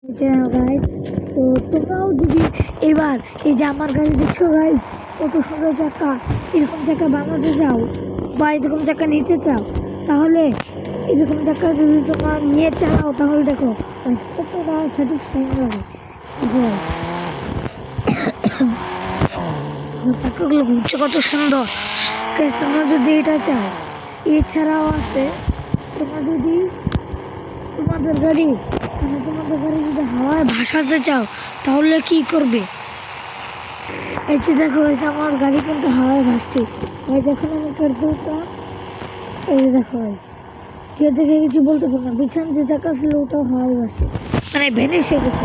Guys, তো তোমরাও যদি এবার এই যে আমার গাড়ি দেখছো গাইস, কত সুন্দর চাকা, এরকম চাকা বানাতে চাও বা এরকম চাকা নিতে চাও, তাহলে এরকম চাকা যদি তোমরা নিয়ে চালাও তাহলে দেখো গাইস কতটা স্যাটিসফাইং লাগে। চাকাগুলো ঘুরছে কত সুন্দর গাইস। তোমরা যদি এটা চাও, এছাড়াও আছে, তোমরা যদি তোমাদের গাড়ি যদি হাওয়ায় ভাসাতে চাও তাহলে কি করবে? এই যে দেখো, এই যে আমার গাড়ি কিন্তু হাওয়ায় ভাসছে। এই দেখুন আমি করতে, এই যে দেখো কেউ দেখে কিছু বলতে পারবো না, বিছান যে চাকা ছিল ওটাও হাওয়ায় ভাসছে, মানে ভেনিশ হয়ে গেছে।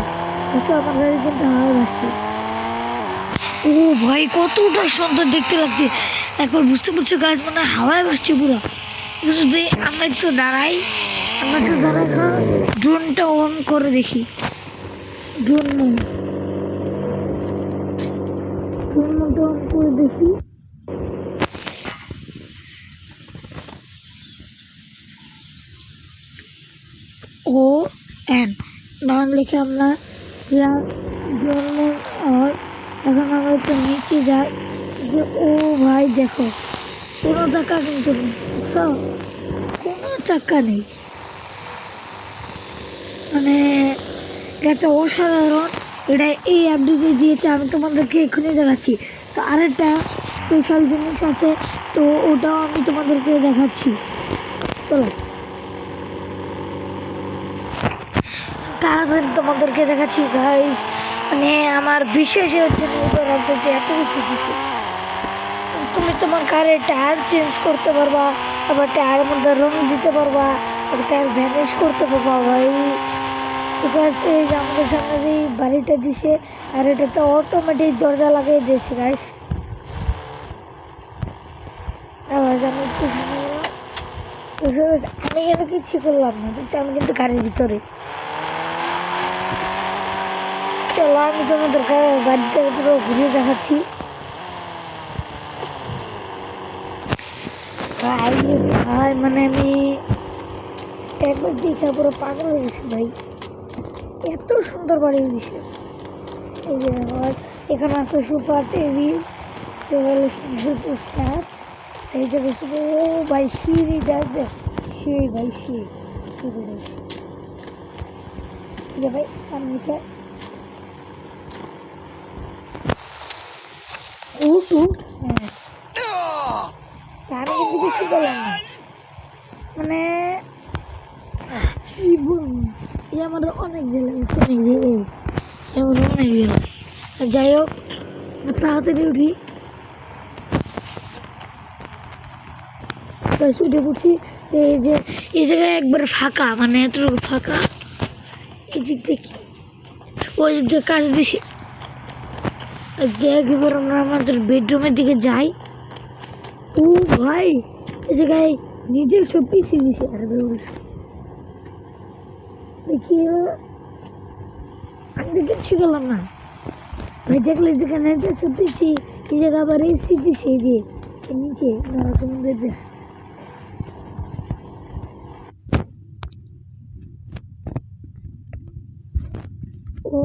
বুঝছো, আমার গাড়ি কিন্তু হাওয়ায় ভাসছে। ও ভাই, কতটা সুন্দর দেখতে লাগছে একবার বুঝতে পারছো গাছ, মানে হাওয়ায় ভাসছে পুরো। যদি আমরা একটু দাঁড়াই, না ড্রোনটা অন করে দেখি। ড্রোন মোডটা অন করে দেখি। ও এন ডন লিখে আমরা ড্রোন মোড অন। এখন আমরা একটু নিচে যাই, যে ও ভাই দেখো কোনো চাকা কিন্তু নেই, বুঝছো, কোনো চাকা নেই, মানে এটা অসাধারণ। এটা এই আপডেটে দিয়েছে, আমি তোমাদেরকে এক্ষুনি দেখাচ্ছি। তো আরেকটা স্পেশাল জিনিস আছে, তো ওটাও আমি তোমাদেরকে দেখাচ্ছি, চলো তাড়াতাড়ি তোমাদেরকে দেখাচ্ছি গাইস। মানে আমার বিশ্বাসই হচ্ছে না, এবার আপডেটে এত কিছু দিছে। তুমি তোমার কারের টায়ার চেঞ্জ করতে পারবা, আবার টায়ারের মধ্যে রং দিতে পারবা, আবার টায়ার ভ্যানিশ করতে পারবা ভাই। ঠিক আছে, এই যে আমাদের সামনে যে বাড়িটা দিছে, আর এটাতে অটোমেটিক দরজা লাগিয়ে দিয়েছে গাইস। আমি একটু সামনে গেলাম, আমি কেন কিচ্ছু করলাম না, বুঝছি আমি কিন্তু গাড়ির ভিতরে। চলো আমি তোমাদের বাড়িতে পুরো ঘুরে দেখাচ্ছি। ভাই মানে আমি একবার দেখে পুরো পাগল হয়ে গেছি ভাই, এত সুন্দর বাড়ি দিছে। এই যে এখানে আছে সুপার টেবিল, পোস্টার, এই যে ও ভাই সিঁড়ি দেখ, সিঁড়ি ভাই সিঁড়ি যে ভাই আমি উঠ উঠ, হ্যাঁ আমি কিন্তু কিছু বললাম না, মানে কি বলবো, এই আমার অনেক গেলে আমার অনেক গেলে। যাই হোক, তাড়াতাড়ি উঠি, উঠে পড়ছি। এই যে এই জায়গায় একবারে ফাঁকা, মানে এতটুকু ফাঁকা, এই দিক দেখি ওই দিক দিয়ে কাজ দিছি। যে একবার আমরা আমাদের বেডরুমের দিকে যাই, ও ভাই এই জায়গায় নিজের সব পিছিয়ে দিছে। আর দেখি আমি কিচ্ছু করলাম না ভাই, দেখলে যেখানে সব পিছিয়ে এই জায়গা আবার এসি দিছে, এই যে নিচে সমুদ্রের ও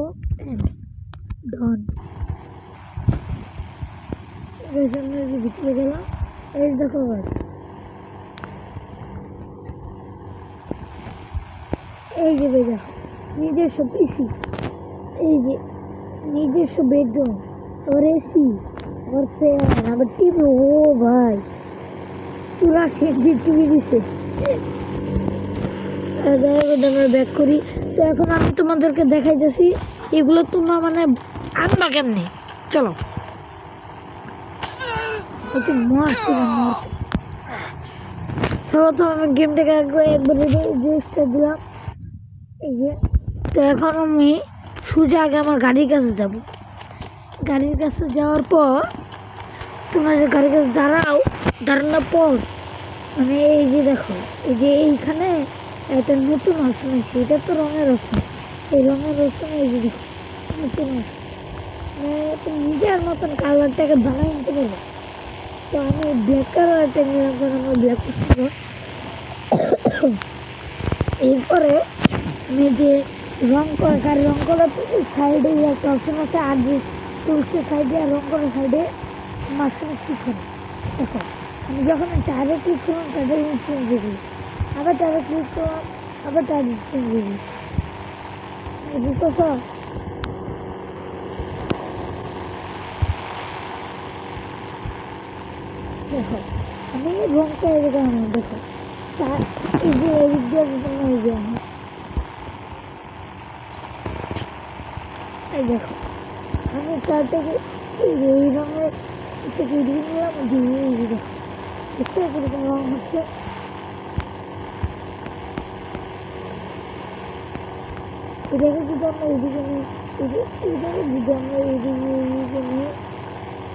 ডন ভিতরে গেলাম। এই দেখো বাস, এই যে দেখো নিজস্ব পিসি, এই যে নিজস্ব বেডরুম, আবার এসি, আবার ফ্যান, আবার টিভি। ও ভাই পুরা সেন্সি টিভি দিছে। আমরা ব্যাক করি। তো এখন আমি তোমাদেরকে দেখাইতেছি এগুলো তোমরা মানে আনবা কেমনি, চলো। প্রথম আমি গেমটাকে একবার জিনিসটা দিলাম, এই যে। তো এখন আমি সোজা আগে আমার গাড়ির কাছে যাব। গাড়ির কাছে যাওয়ার পর তোমরা যে গাড়ির কাছে দাঁড়ানোর পর মানে এই যে দেখো, এই যে এইখানে একটা নতুন অপশন আছে, এটা তো রঙের অপশন, এই রঙের অপশন এই যে দেখো নতুন অপশন, মানে তুমি নিজের মতন কালারটাকে বানাই নিতে পারবে। তো আমি ব্ল্যাক কালারটা নিলাম, কারণ আমার ব্ল্যাক পছন্দ। এরপরে আমি যে রং করা গাড়ি রং করার সাইডে একটা অপশন আছে, আর যে টুলসের সাইডে আর রং করার সাইডে মাঝখানে ক্লিক করো। দেখো আমি যখন টায়ারে ক্লিক করলাম টায়ারে চেঞ্জ হয়ে গেল, আবার টায়ারে ক্লিক করলাম আবার টায়ারে চেঞ্জ হয়ে গেল। বুঝতেছ? দেখো আমি রংটা এরকম আমার দেখো এই যে এদিক দিয়ে এই যে আমার এই দেখো আমি তার থেকে এই রঙের থেকে এদিকে নিলাম, এই যে দেখো দেখছো এরকম রং হচ্ছে। এটাকে যদি আমরা এদিকে নিই, এটাকে যদি আমরা এদিকে নিয়ে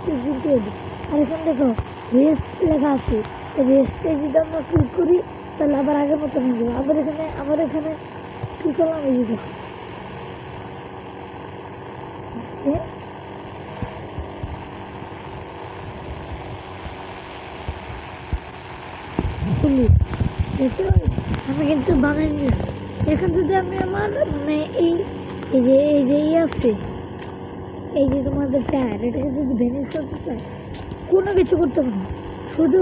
কিন্তু এদিকে, আর এখানে দেখো রেস্ট লেখা আছে, রেস্টে যদি আমরা ক্লিক করি তাহলে আবার আগের মতো হয়ে যাবে। আবার এখানে কি করলাম এই যে দেখো আমি কিন্তু বানাই নিলাম। এখন যদি আমি আমার মানে এই যে আছে এই যে তোমাদের টায়ার এটাকে যদি ভ্যানিশ করতে চাই কোনো কিছু করতে পারবো না, শুধু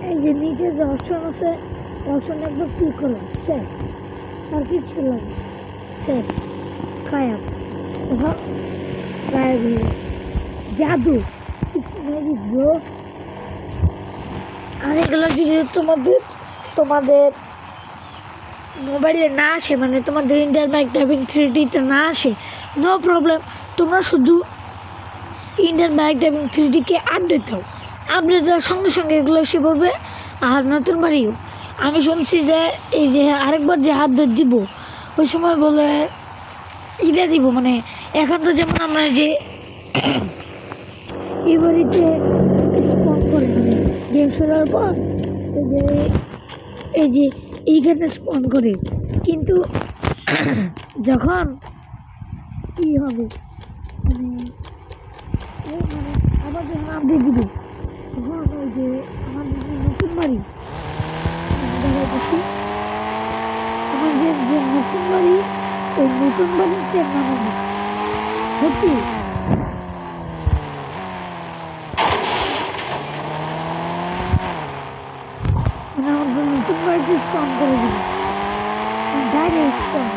এই যে নিচে যে অপশন আছে অপশন একবার ক্লিক করলাম, শেষ, আর কিচ্ছু লাগে শেষ, গায়েব। দেখো গায়েব হয়ে গেছে, জাদু, ম্যাজিক ব্রো। আর এগুলো যদি তোমাদের মোবাইলে না আসে, মানে তোমাদের ইন্টারব্যাক টাইপিং 3Dতে না আসে, নো প্রবলেম, তোমরা শুধু ইন্টারব্যাক টাইপিং 3Dকে আপডেট দাও, আপডেট দেওয়ার সঙ্গে সঙ্গে এগুলো এসে পড়বে। আর নতুন বাড়িও আমি শুনছি যে এই যে আরেকবার যে আপডেট দিব ওই সময় বলে ইটা দিব, মানে এখন তো যেমন আমরা যে এই বাড়িতে স্পন করে মানে গেম শুরুর পর এই যে এইখানে স্পন করে, কিন্তু যখন কি হবে মানে আবার যখন আপডেট দিবে তখন ওই যে আমাদের যে নতুন বাড়ি আমাদের যে নতুন বাড়ি ওই নতুন বাড়িতে নামাবে সত্যি। মানে আমাদের নতুন বাড়িতে স্পন করে দিবে ডাইরেক্ট স্পন।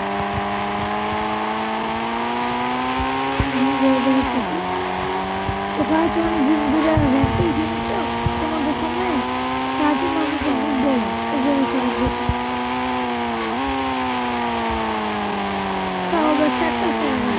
তো কাজ অনেক দিন ধরে র্যাপেই জিনিসটা তোমাদের সামনে তার জন্য আমাকে বুঝবো এগুলো করা তাও আবার 4টা সময়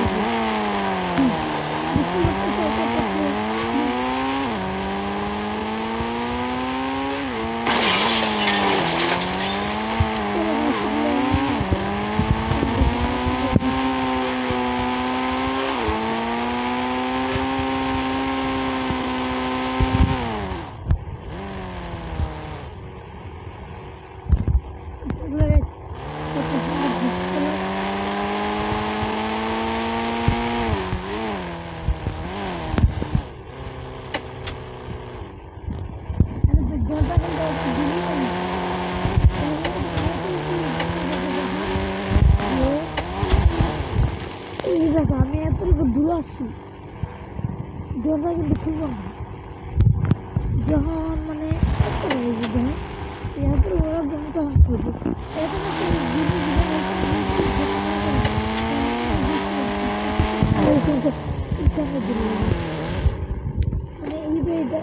আমি এতটুকু দূর আসি দরজা কিন্তু খুলব না, যখন মানে তখন খুলবো। মানে এই বাড়িটা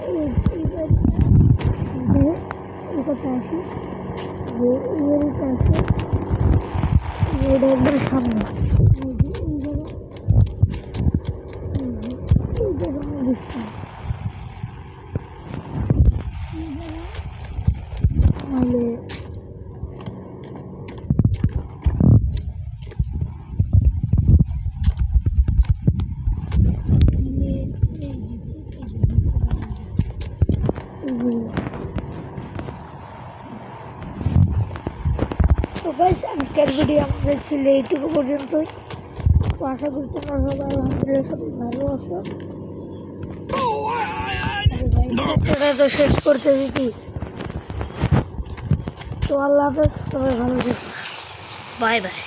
কোথায় আসি যে এই বাড়িটা আছে এটা একবার সামনে তো গাইস আজকের ভিডিও আমাদের ছিল এইটুকু পর্যন্তই। তো আশা করি তোমরা সবাই আলহামদুলিল্লাহ সবাই ভালো আছো। তো শেষ করতে দিতি, তো আল্লাহ হাফেজ, সবাই ভালো থেকো, বাই বাই।